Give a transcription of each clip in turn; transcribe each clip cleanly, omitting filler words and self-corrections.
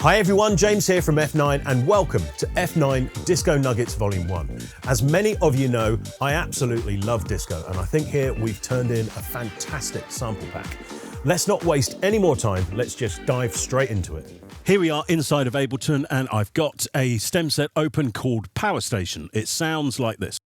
Hi everyone, James here from F9 and welcome to F9 Disco Nuggets Volume 1. As many of you know, I absolutely love disco and I think here we've turned in a fantastic sample pack. Let's not waste any more time, let's just dive straight into it. Here we are inside of Ableton and I've got a stem set open called Power Station. It sounds like this.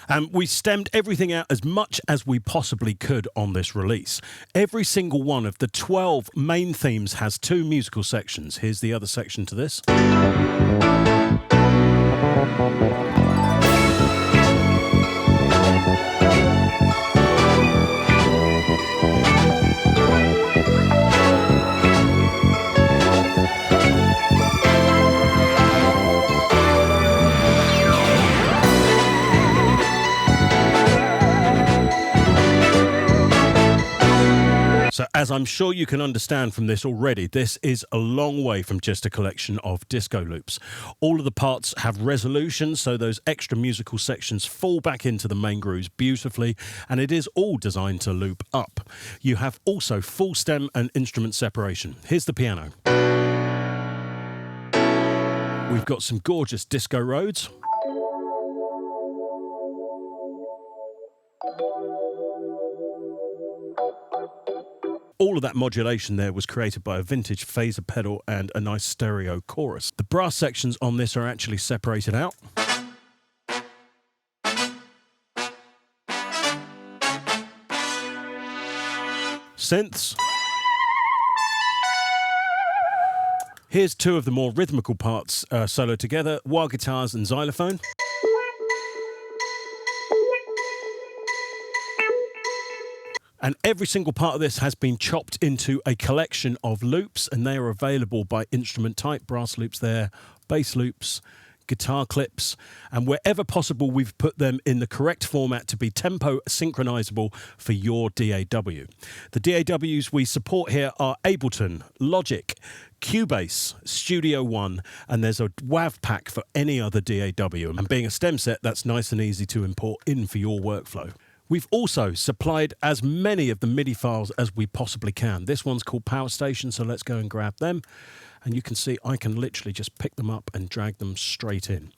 And we stemmed everything out as much as we possibly could on this release. Every single one of the 12 main themes has two musical sections. Here's the other section to this. So as I'm sure you can understand from this already, this is a long way from just a collection of disco loops. All of the parts have resolution, so those extra musical sections fall back into the main grooves beautifully, and it is all designed to loop up. You have also full stem and instrument separation. Here's the piano. We've got some gorgeous disco Rhodes. All of that modulation there was created by a vintage phaser pedal and a nice stereo chorus. The brass sections on this are actually separated out. Synths. Here's two of the more rhythmical parts solo together, wah guitars and xylophone. And every single part of this has been chopped into a collection of loops, and they are available by instrument type. Brass loops there, bass loops, guitar clips, and wherever possible we've put them in the correct format to be tempo synchronizable for your DAW. The DAWs we support here are Ableton, Logic, Cubase, Studio One, and there's a WAV pack for any other DAW. And being a stem set, that's nice and easy to import in for your workflow. We've also supplied as many of the MIDI files as we possibly can. This one's called Power Station, so let's go and grab them. And you can see I can literally just pick them up and drag them straight in.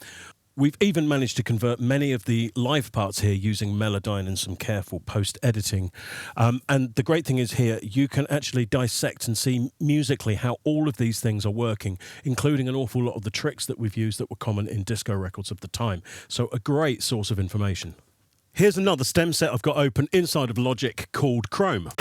We've even managed to convert many of the live parts here using Melodyne and some careful post-editing. And the great thing is here, you can actually dissect and see musically how all of these things are working, including an awful lot of the tricks that we've used that were common in disco records of the time. So a great source of information. Here's another stem set I've got open inside of Logic called Chrome.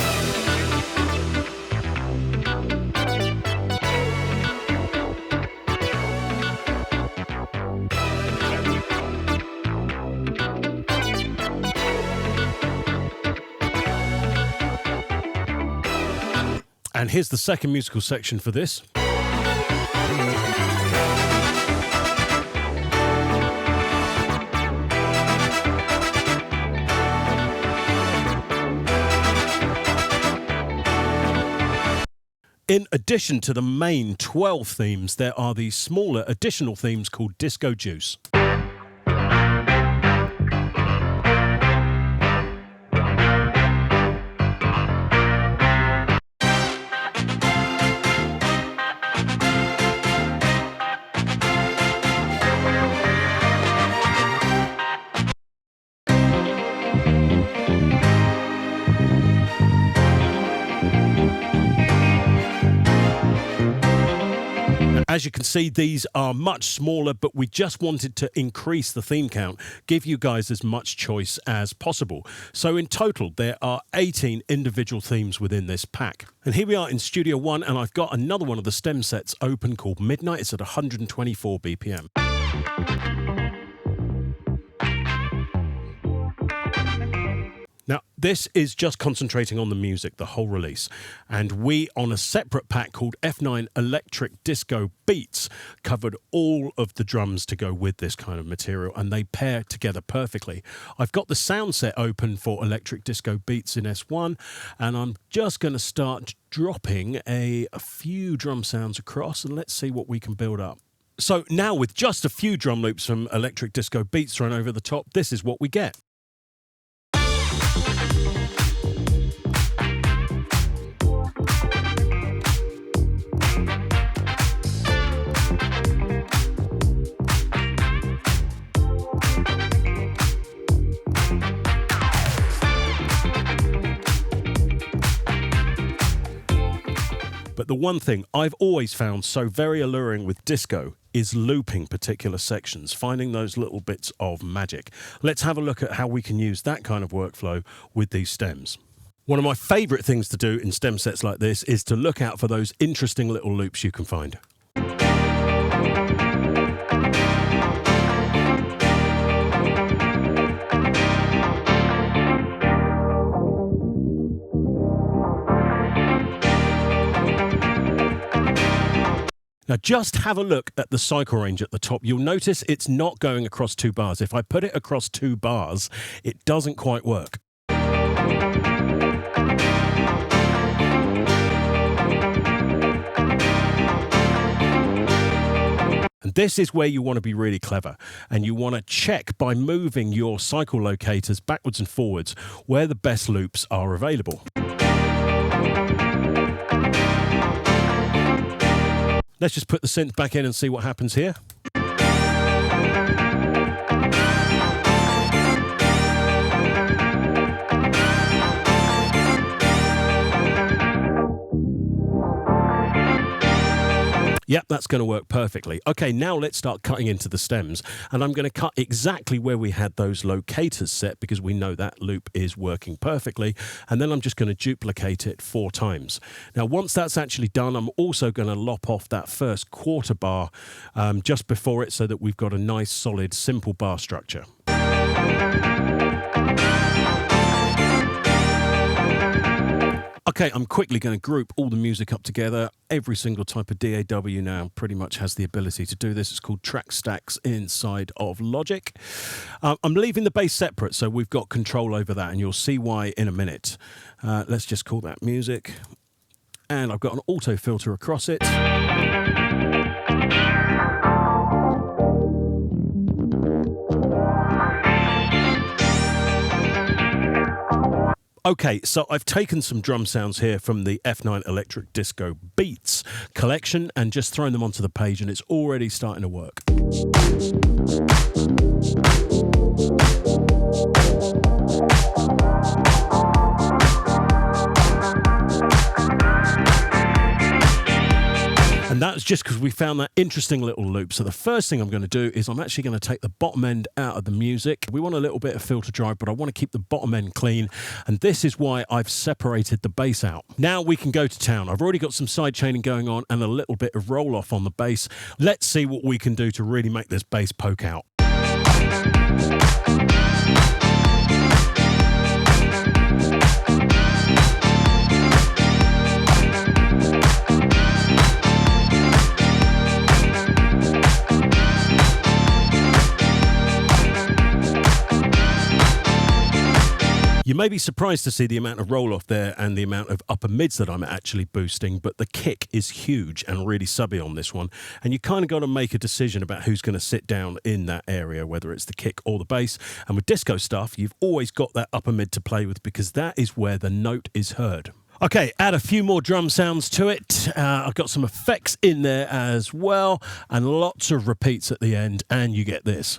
And here's the second musical section for this. In addition to the main 12 themes, there are these smaller additional themes called Disco Juice. As you can see, these are much smaller, but we just wanted to increase the theme count, give you guys as much choice as possible. So in total, there are 18 individual themes within this pack. And here we are in Studio One, and I've got another one of the stem sets open called Midnight. It's at 124 BPM. Now, This is just concentrating on the music, the whole release. And we, on a separate pack called F9 Electric Disco Beats, covered all of the drums to go with this kind of material, and they pair together perfectly. I've got the sound set open for Electric Disco Beats in S1, and I'm just going to start dropping a few drum sounds across, and let's see what we can build up. So now, with just a few drum loops from Electric Disco Beats thrown over the top, this is what we get. But the one thing I've always found so very alluring with disco is looping particular sections, finding those little bits of magic. Let's have a look at how we can use that kind of workflow with these stems. One of my favourite things to do in stem sets like this is to look out for those interesting little loops you can find. Now just have a look at the cycle range at the top. You'll notice it's not going across 2 bars. If I put it across 2 bars, it doesn't quite work. And this is where you want to be really clever, and you want to check by moving your cycle locators backwards and forwards where the best loops are available. Let's just put the synth back in and see what happens here. Yep, that's going to work perfectly. Okay, now let's start cutting into the stems. And I'm going to cut exactly where we had those locators set because we know that loop is working perfectly. And then I'm just going to duplicate it 4 times. Now, once that's actually done, I'm also going to lop off that first quarter bar just before it so that we've got a nice, solid, simple bar structure. Okay, I'm quickly going to group all the music up together. Every single type of DAW now pretty much has the ability to do this. It's called track stacks inside of Logic. I'm leaving the bass separate, so we've got control over that, and you'll see why in a minute. Let's just call that music. And I've got an auto filter across it. Okay, so I've taken some drum sounds here from the F9 Electric Disco Beats collection and just thrown them onto the page, and it's already starting to work. And that's just because we found that interesting little loop. So the first thing I'm going to do is I'm actually going to take the bottom end out of the music. We want a little bit of filter drive, but I want to keep the bottom end clean. And this is why I've separated the bass out. Now we can go to town. I've already got some side chaining going on and a little bit of roll off on the bass. Let's see what we can do to really make this bass poke out. You may be surprised to see the amount of roll-off there and the amount of upper mids that I'm actually boosting, but the kick is huge and really subby on this one. And you kind of got to make a decision about who's going to sit down in that area, whether it's the kick or the bass. And with disco stuff, you've always got that upper mid to play with because that is where the note is heard. Okay, add a few more drum sounds to it. I've got some effects in there as well, and lots of repeats at the end, and you get this.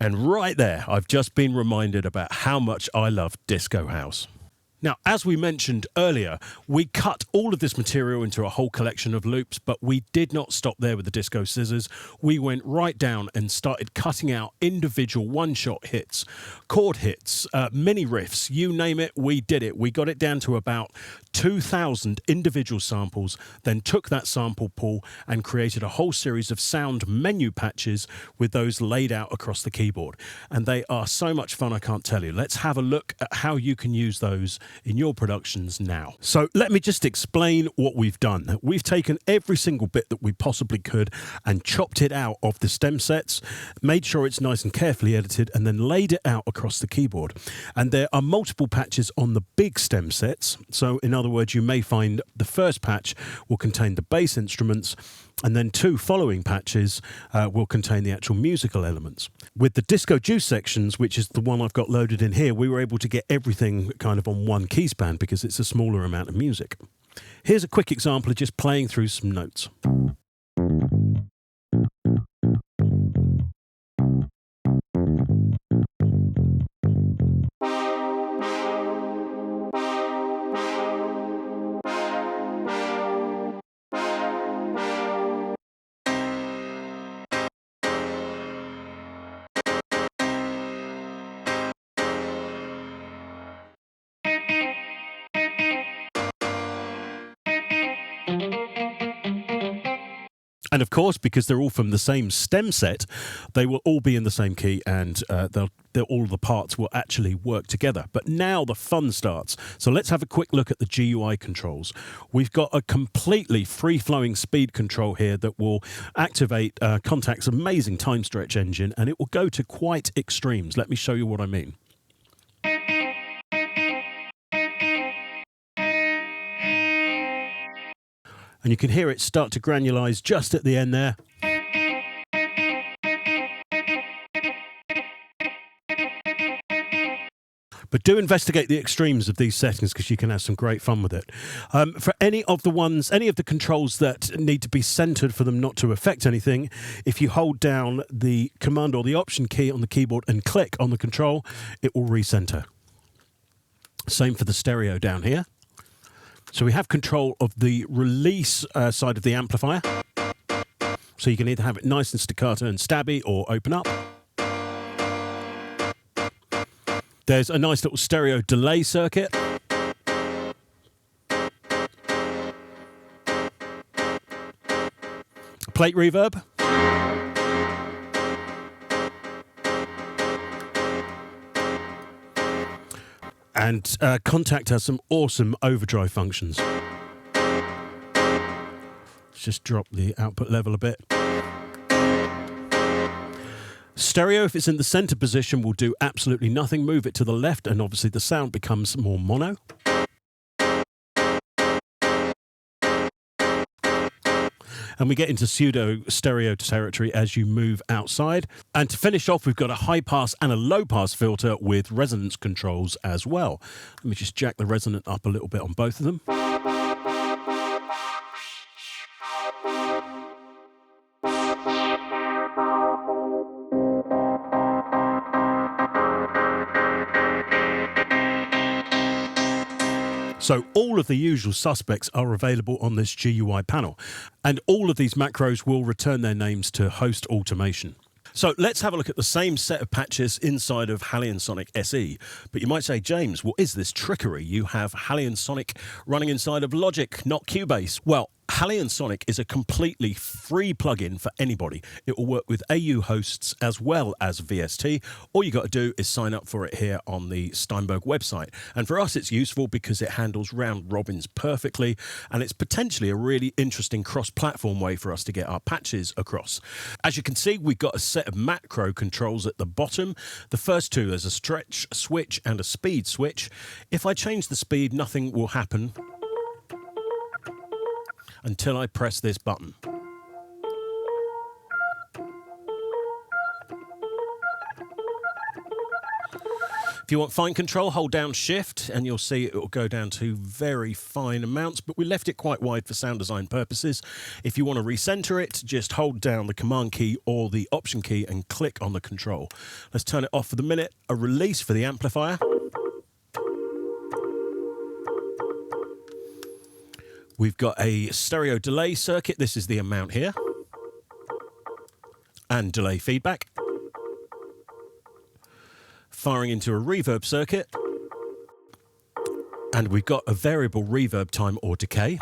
And right there, I've just been reminded about how much I love disco house. Now, as we mentioned earlier, we cut all of this material into a whole collection of loops, but we did not stop there with the disco scissors. We went right down and started cutting out individual one-shot hits, chord hits, mini riffs, you name it, we did it. We got it down to about 2,000 individual samples, then took that sample pool and created a whole series of sound menu patches with those laid out across the keyboard. And they are so much fun, I can't tell you. Let's have a look at how you can use those in your productions now. So let me just explain what we've done. We've taken every single bit that we possibly could and chopped it out of the stem sets, made sure it's nice and carefully edited, and then laid it out across the keyboard. And there are multiple patches on the big stem sets. So in other words, you may find the first patch will contain the bass instruments, and then 2 following patches will contain the actual musical elements. With the Disco Juice sections, which is the one I've got loaded in here, we were able to get everything kind of on one key span because it's a smaller amount of music. Here's a quick example of just playing through some notes. And of course, because they're all from the same stem set, they will all be in the same key, and all the parts will actually work together. But now the fun starts. So let's have a quick look at the GUI controls. We've got a completely free-flowing speed control here that will activate Kontakt's amazing time stretch engine, and it will go to quite extremes. Let me show you what I mean. And you can hear it start to granulise just at the end there. But do investigate the extremes of these settings because you can have some great fun with it. For any of the controls that need to be centered for them not to affect anything, if you hold down the Command or the Option key on the keyboard and click on the control, it will recenter. Same for the stereo down here. So we have control of the release side of the amplifier. So you can either have it nice and staccato and stabby or open up. There's a nice little stereo delay circuit. Plate reverb. And Kontakt has some awesome overdrive functions. Let's just drop the output level a bit. Stereo, if it's in the center position, will do absolutely nothing. Move it to the left and obviously the sound becomes more mono. And we get into pseudo stereo territory as you move outside. And to finish off, we've got a high pass and a low pass filter with resonance controls as well. Let me just jack the resonant up a little bit on both of them. So all of the usual suspects are available on this GUI panel, and all of these macros will return their names to host automation. So let's have a look at the same set of patches inside of Halion Sonic SE. But you might say, James, what is this trickery? You have Halion Sonic running inside of Logic, not Cubase. Well, Halion Sonic is a completely free plugin for anybody. It will work with AU hosts as well as VST. All you got to do is sign up for it here on the Steinberg website. And for us, it's useful because it handles round robins perfectly, and it's potentially a really interesting cross-platform way for us to get our patches across. As you can see, we've got a set of macro controls at the bottom. The first two, there's a stretch switch and a speed switch. If I change the speed, nothing will happen until I press this button. If you want fine control, hold down Shift and you'll see it will go down to very fine amounts, but we left it quite wide for sound design purposes. If you want to recenter it, just hold down the Command key or the Option key and click on the control. Let's turn it off for the minute. A release for the amplifier. We've got a stereo delay circuit. This is the amount here. And delay feedback. Firing into a reverb circuit, and we've got a variable reverb time or decay.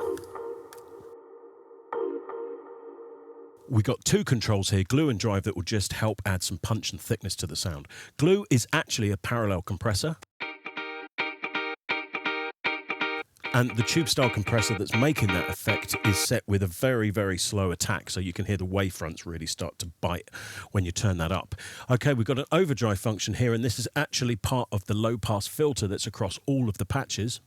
We've got two controls here, glue and drive, that will just help add some punch and thickness to the sound. Glue is actually a parallel compressor, and the tube style compressor that's making that effect is set with a very, very slow attack, so you can hear the wavefronts really start to bite when you turn that up. Okay, we've got an overdrive function here, and this is actually part of the low pass filter that's across all of the patches.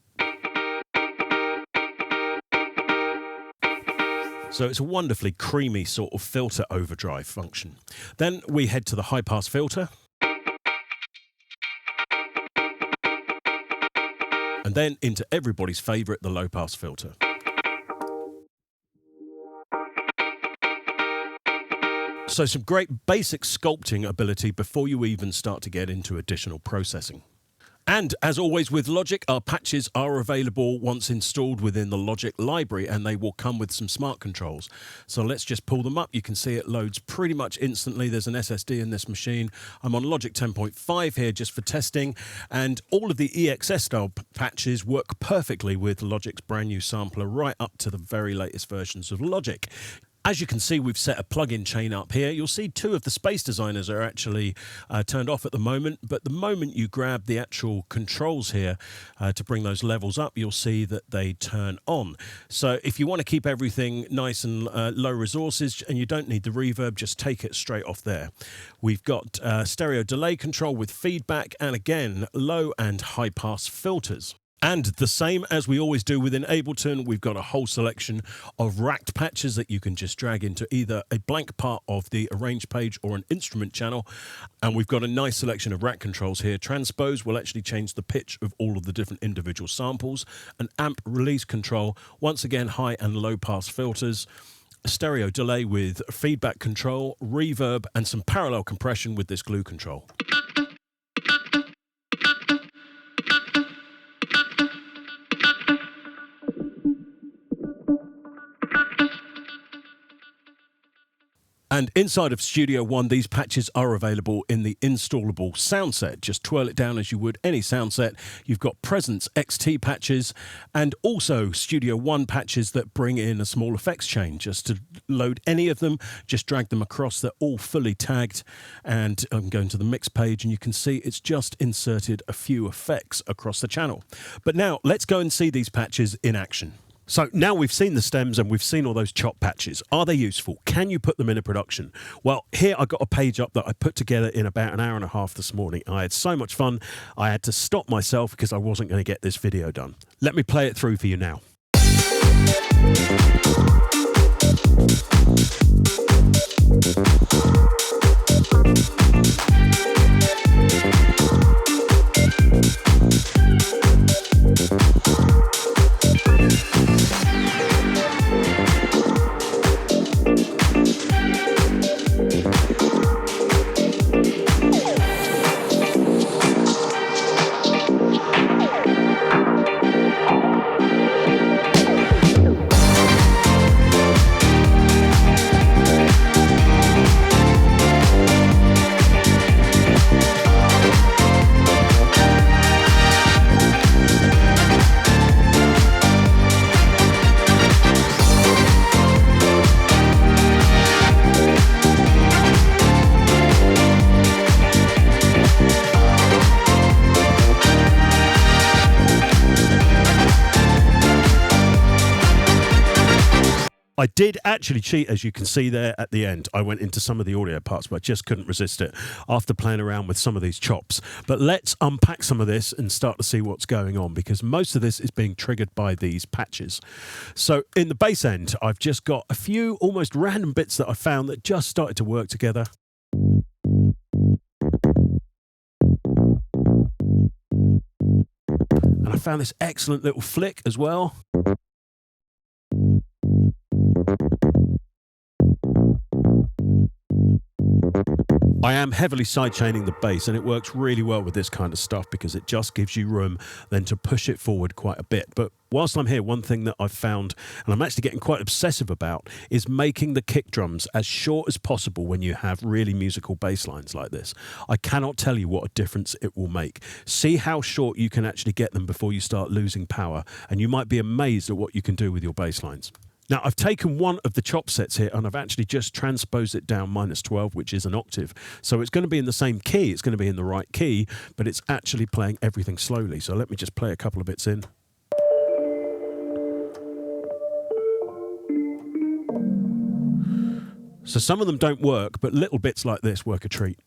So it's a wonderfully creamy sort of filter overdrive function. Then we head to the high pass filter. And then into everybody's favourite, the low-pass filter. So some great basic sculpting ability before you even start to get into additional processing. And as always with Logic, our patches are available once installed within the Logic library, and they will come with some smart controls. So let's just pull them up. You can see it loads pretty much instantly. There's an SSD in this machine. I'm on Logic 10.5 here just for testing, and all of the EXS style patches work perfectly with Logic's brand new sampler right up to the very latest versions of Logic. As you can see, we've set a plugin chain up here. You'll see two of the space designers are actually turned off at the moment, but the moment you grab the actual controls here to bring those levels up, you'll see that they turn on. So if you want to keep everything nice and low resources and you don't need the reverb, just take it straight off there. We've got stereo delay control with feedback, and again, low and high pass filters. And the same as we always do within Ableton, we've got a whole selection of racked patches that you can just drag into either a blank part of the arrange page or an instrument channel. And we've got a nice selection of rack controls here. Transpose will actually change the pitch of all of the different individual samples. An amp release control, once again, high and low pass filters. A stereo delay with feedback control, reverb, and some parallel compression with this glue control. And inside of Studio One, these patches are available in the installable sound set. Just twirl it down as you would any sound set. You've got Presence XT patches and also Studio One patches that bring in a small effects chain. Just to load any of them, just drag them across. They're all fully tagged. And I'm going to the mix page and you can see it's just inserted a few effects across the channel. But now let's go and see these patches in action. So now we've seen the stems and we've seen all those chop patches. Are they useful? Can you put them in a production? Well, here I got a page up that I put together in about an hour and a half this morning. I had so much fun, I had to stop myself because I wasn't going to get this video done. Let me play it through for you now. I did actually cheat, as you can see there at the end. I went into some of the audio parts, but I just couldn't resist it after playing around with some of these chops. But let's unpack some of this and start to see what's going on, because most of this is being triggered by these patches. So in the bass end, I've just got a few almost random bits that I found that just started to work together. And I found this excellent little flick as well. I am heavily sidechaining the bass, and it works really well with this kind of stuff because it just gives you room then to push it forward quite a bit. But whilst I'm here, one thing that I've found, and I'm actually getting quite obsessive about, is making the kick drums as short as possible when you have really musical bass lines like this. I cannot tell you what a difference it will make. See how short you can actually get them before you start losing power, and you might be amazed at what you can do with your bass lines. Now, I've taken one of the chop sets here and I've actually just transposed it down -12, which is an octave. So it's going to be in the same key, it's going to be in the right key, but it's actually playing everything slowly. So let me just play a couple of bits in. So some of them don't work, but little bits like this work a treat.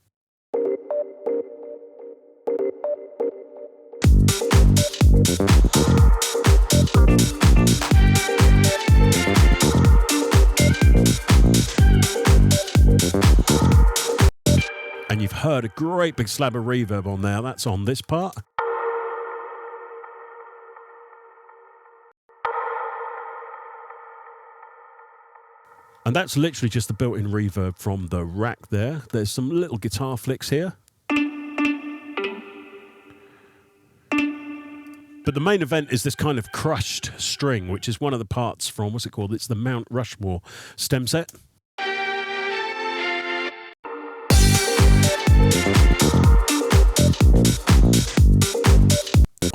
And you've heard a great big slab of reverb on there. That's on this part. And that's literally just the built-in reverb from the rack there. There's some little guitar flicks here. But the main event is this kind of crushed string, which is one of the parts from, what's it called? It's the Mount Rushmore stem set.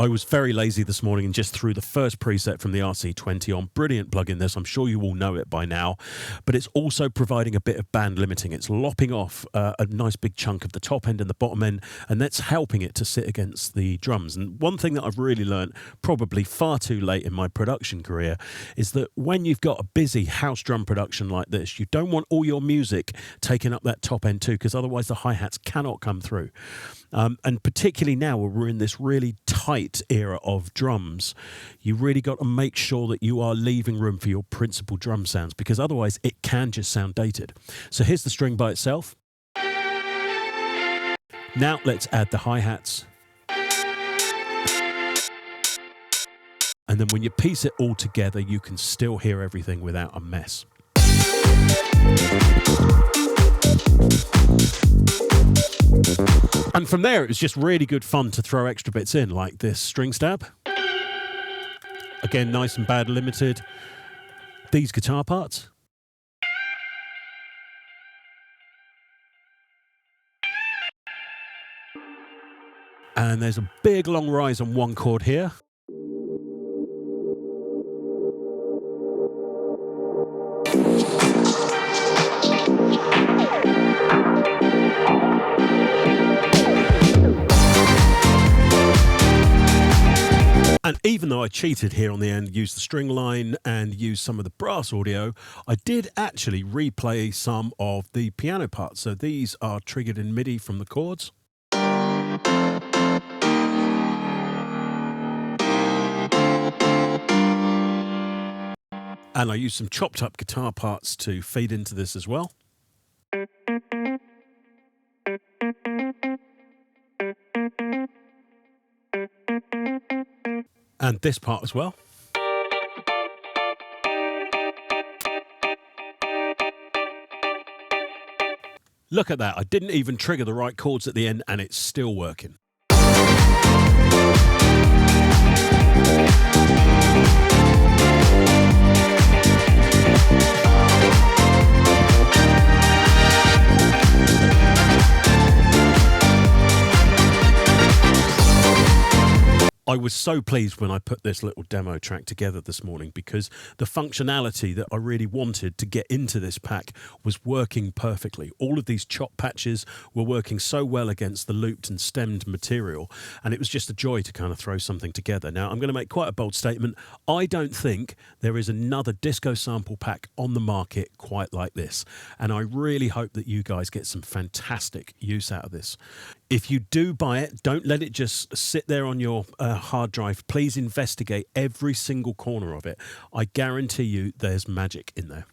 I was very lazy this morning and just threw the first preset from the RC20 on. Brilliant plugin this, I'm sure you all know it by now, but it's also providing a bit of band limiting. It's lopping off a nice big chunk of the top end and the bottom end, and that's helping it to sit against the drums. And one thing that I've really learned, probably far too late in my production career, is that when you've got a busy house drum production like this, you don't want all your music taking up that top end too, because otherwise the hi-hats cannot come through. And particularly now where we're in this really tight era of drums, you really got to make sure that you are leaving room for your principal drum sounds, because otherwise it can just sound dated. So here's the string by itself. Now let's add the hi-hats. And then when you piece it all together, you can still hear everything without a mess. And from there, it was just really good fun to throw extra bits in, like this string stab. Again, nice and bad limited. These guitar parts. And there's a big long rise on one chord here. And even though I cheated here on the end, used the string line and used some of the brass audio, I did actually replay some of the piano parts. So these are triggered in MIDI from the chords. And I used some chopped up guitar parts to feed into this as well. And this part as well. Look at that, I didn't even trigger the right chords at the end and it's still working. I was so pleased when I put this little demo track together this morning, because the functionality that I really wanted to get into this pack was working perfectly. All of these chop patches were working so well against the looped and stemmed material, and it was just a joy to kind of throw something together. Now, I'm going to make quite a bold statement. I don't think there is another disco sample pack on the market quite like this, and I really hope that you guys get some fantastic use out of this. If you do buy it, don't let it just sit there on your hard drive. Please investigate every single corner of it. I guarantee you there's magic in there.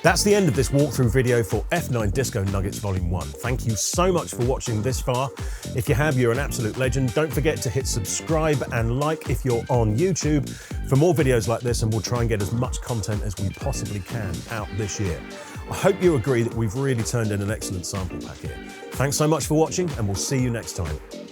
That's the end of this walkthrough video for F9 Disco Nuggets Volume 1. Thank you so much for watching this far. If you have, you're an absolute legend. Don't forget to hit subscribe and like if you're on YouTube for more videos like this, and we'll try and get as much content as we possibly can out this year. I hope you agree that we've really turned in an excellent sample pack here. Thanks so much for watching, and we'll see you next time.